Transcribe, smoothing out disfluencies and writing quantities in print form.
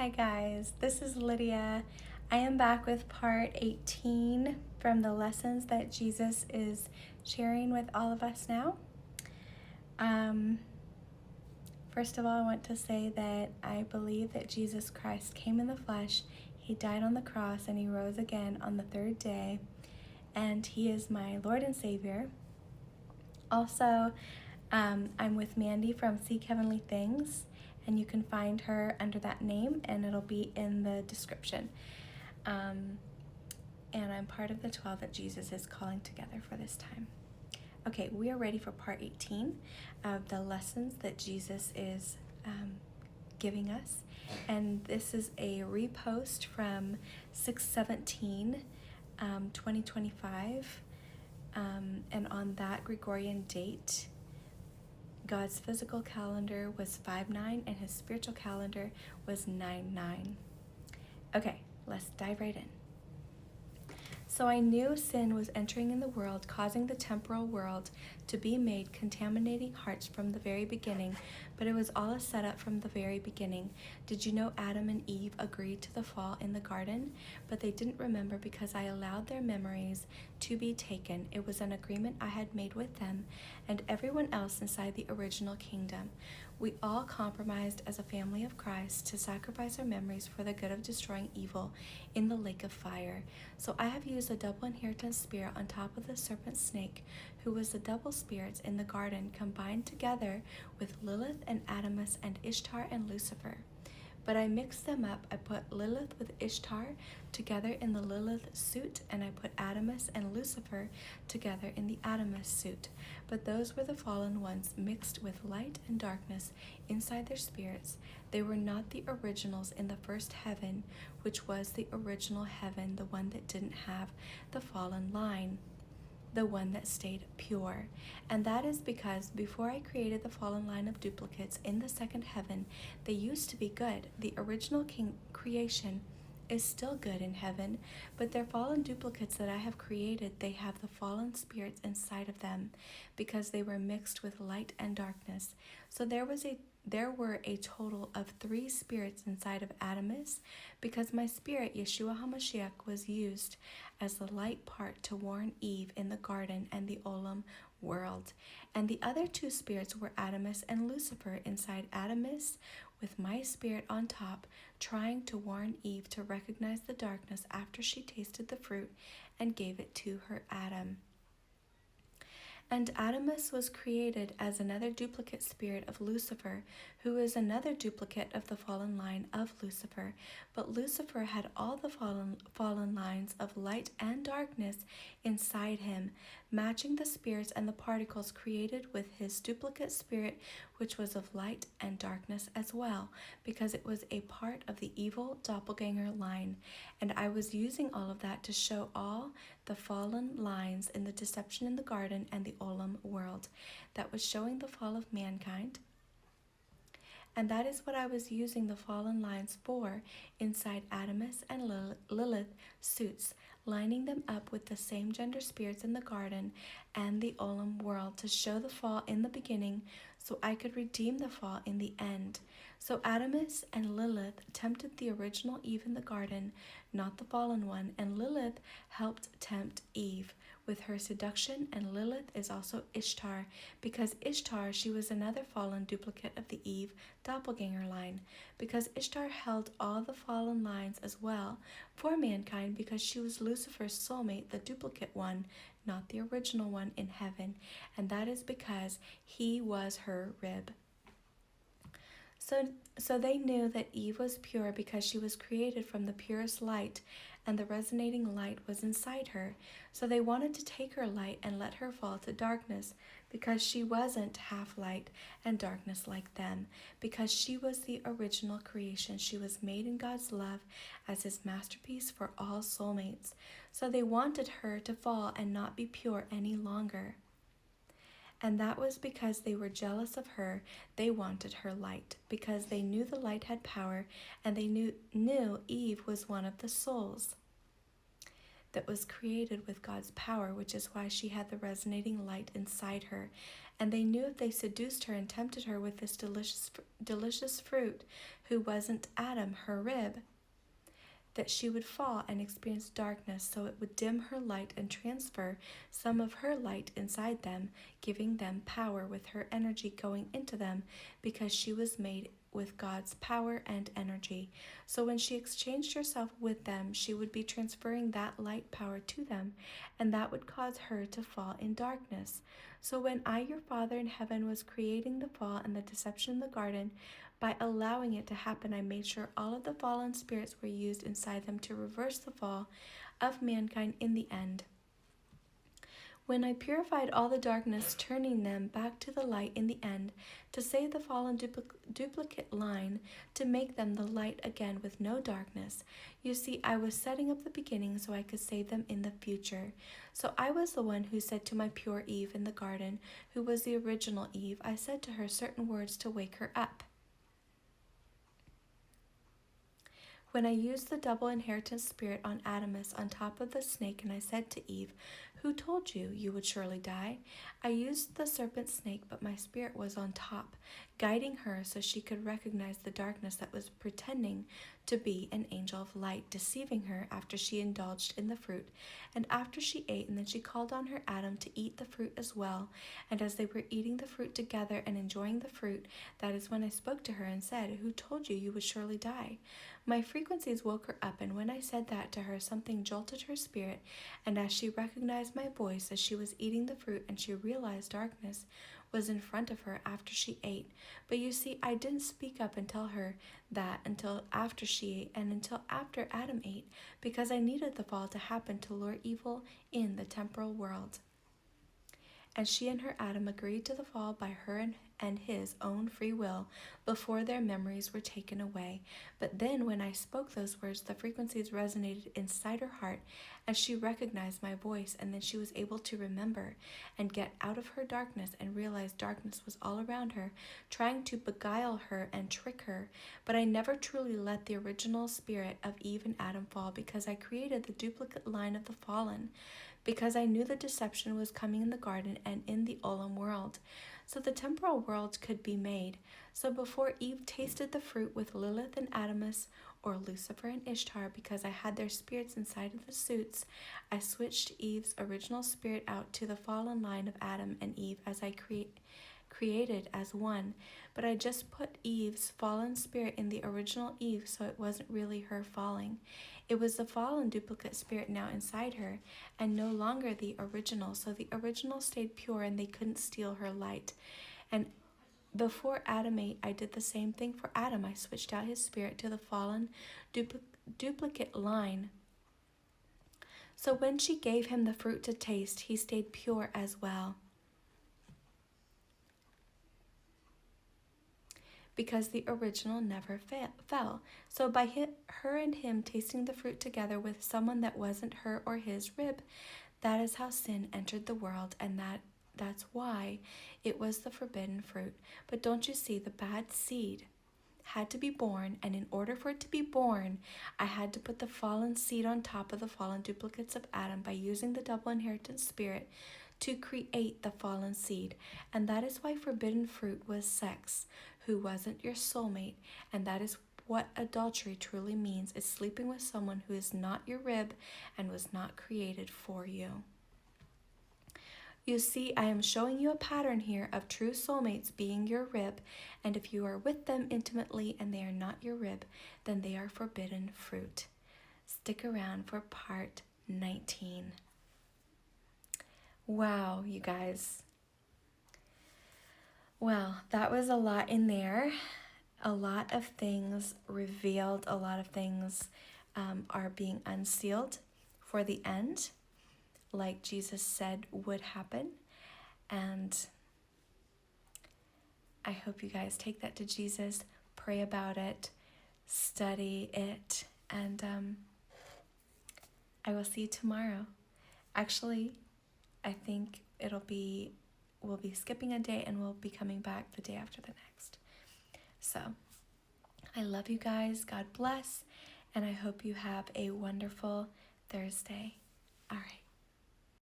Hi guys, this is Lydia. I am back with part 18 from the lessons that Jesus is sharing with all of us now. Um, First of all, I want to say that I believe that Jesus Christ came in the flesh, he died on the cross, and he rose again on the third day, and he is my Lord and Savior. Also, I'm with Mandy from Seek Heavenly Things, and you can find her under that name, and it'll be in the description. And I'm part of the 12 that Jesus is calling together for this time. Okay, we are ready for part 18 of the lessons that Jesus is giving us. And this is a repost from 6/17, 2025. And on that Gregorian date, God's physical calendar was 5/9 and his spiritual calendar was 9/9. Okay, let's dive right in. So I knew sin was entering in the world, causing the temporal world to be made, contaminating hearts from the very beginning, but it was all a setup from the very beginning. Did you know Adam and Eve agreed to the fall in the garden? But they didn't remember because I allowed their memories to be taken. It was an agreement I had made with them and everyone else inside the original kingdom. We all compromised as a family of Christ to sacrifice our memories for the good of destroying evil in the lake of fire. So I have used a double inheritance spirit on top of the serpent snake, who was the double spirits in the garden combined together with Lilith and Adamus and Ishtar and Lucifer. But I mixed them up. I put Lilith with Ishtar together in the Lilith suit, and I put Adamus and Lucifer together in the Adamus suit. But those were the fallen ones mixed with light and darkness inside their spirits. They were not the originals in the first heaven, which was the original heaven, the one that didn't have the fallen line, the one that stayed pure. And that is because before I created the fallen line of duplicates in the second heaven, they used to be good. The original creation is still good in heaven, but their fallen duplicates that I have created, they have the fallen spirits inside of them because they were mixed with light and darkness. So there were a total of 3 spirits inside of Adamus, because my spirit, Yeshua HaMashiach, was used as the light part to warn Eve in the garden and the Olam world. And the other 2 spirits were Adamus and Lucifer inside Adamus, with my spirit on top, trying to warn Eve to recognize the darkness after she tasted the fruit and gave it to her Adam. And Adamus was created as another duplicate spirit of Lucifer, who is another duplicate of the fallen line of Lucifer. But Lucifer had all the fallen lines of light and darkness inside him, matching the spirits and the particles created with his duplicate spirit, which was of light and darkness as well, because it was a part of the evil doppelganger line. And I was using all of that to show all the fallen lines in the deception in the garden and the Olam world that was showing the fall of mankind. And that is what I was using the fallen lines for inside Adamus and Lilith suits, lining them up with the same gender spirits in the garden and the Olam world to show the fall in the beginning so I could redeem the fall in the end. So Adamus and Lilith tempted the original Eve in the garden, not the fallen one, and Lilith helped tempt Eve with her seduction, and Lilith is also Ishtar, because Ishtar, she was another fallen duplicate of the Eve doppelganger line, because Ishtar held all the fallen lines as well for mankind, because she was Lucifer's soulmate, the duplicate one, not the original one in heaven, and that is because he was her rib. So they knew that Eve was pure because she was created from the purest light, and the resonating light was inside her. So they wanted to take her light and let her fall to darkness, because she wasn't half light and darkness like them, because she was the original creation. She was made in God's love as his masterpiece for all soulmates. So they wanted her to fall and not be pure any longer. And that was because they were jealous of her. They wanted her light, because they knew the light had power, and they knew Eve was one of the souls. that was created with God's power, which is why she had the resonating light inside her. And they knew if they seduced her and tempted her with this delicious fruit, who wasn't Adam, her rib, that she would fall and experience darkness, so it would dim her light and transfer some of her light inside them, giving them power with her energy going into them, because she was made with God's power and energy. So when she exchanged herself with them, she would be transferring that light power to them, and that would cause her to fall in darkness. So when I, your Father in heaven, was creating the fall and the deception in the garden, by allowing it to happen, I made sure all of the fallen spirits were used inside them to reverse the fall of mankind in the end. When I purified all the darkness, turning them back to the light in the end, to save the fallen duplicate line, to make them the light again with no darkness. You see, I was setting up the beginning so I could save them in the future. So I was the one who said to my pure Eve in the garden, who was the original Eve, I said to her certain words to wake her up. When I used the double inheritance spirit on Adamus on top of the snake, and I said to Eve, "Who told you you would surely die?" I used the serpent snake, but my spirit was on top, guiding her so she could recognize the darkness that was pretending to be an angel of light, deceiving her after she indulged in the fruit. And after she ate, and then she called on her Adam to eat the fruit as well. And as they were eating the fruit together and enjoying the fruit, that is when I spoke to her and said, "Who told you you would surely die?" My frequencies woke her up, and when I said that to her, something jolted her spirit, and as she recognized my voice as she was eating the fruit, and she realized darkness was in front of her after she ate. But you see, I didn't speak up and tell her that until after she ate and until after Adam ate, because I needed the fall to happen to lure evil in the temporal world. And she and her Adam agreed to the fall by her and his own free will before their memories were taken away. But then when I spoke those words, the frequencies resonated inside her heart, and she recognized my voice, and then she was able to remember and get out of her darkness and realize darkness was all around her, trying to beguile her and trick her. But I never truly let the original spirit of Eve and Adam fall, because I created the duplicate line of the fallen, because I knew the deception was coming in the garden and in the Olam world, so the temporal world could be made. So before Eve tasted the fruit with Lilith and Adamus, or Lucifer and Ishtar, because I had their spirits inside of the suits, I switched Eve's original spirit out to the fallen line of Adam and Eve as I created as one. But I just put Eve's fallen spirit in the original Eve, so it wasn't really her falling. It was the fallen duplicate spirit now inside her, and no longer the original. So the original stayed pure, and they couldn't steal her light. And before Adam ate, I did the same thing for Adam. I switched out his spirit to the fallen duplicate line. So when she gave him the fruit to taste, he stayed pure as well, because the original never fell. So by her and him tasting the fruit together with someone that wasn't her or his rib, that is how sin entered the world, and that's why it was the forbidden fruit. But don't you see, the bad seed had to be born, and in order for it to be born, I had to put the fallen seed on top of the fallen duplicates of Adam by using the double inheritance spirit to create the fallen seed. And that is why forbidden fruit was sex, who wasn't your soulmate, and that is what adultery truly means, is sleeping with someone who is not your rib and was not created for you. You see, I am showing you a pattern here of true soulmates being your rib, and if you are with them intimately and they are not your rib, then they are forbidden fruit. Stick around for part 19. Wow, you guys. Well, that was a lot in there. A lot of things revealed, a lot of things are being unsealed for the end, like Jesus said would happen. And I hope you guys take that to Jesus, pray about it, study it, and I will see you tomorrow. Actually, I think we'll be skipping a day, and we'll be coming back the day after the next. So I love you guys. God bless. And I hope you have a wonderful Thursday. All right.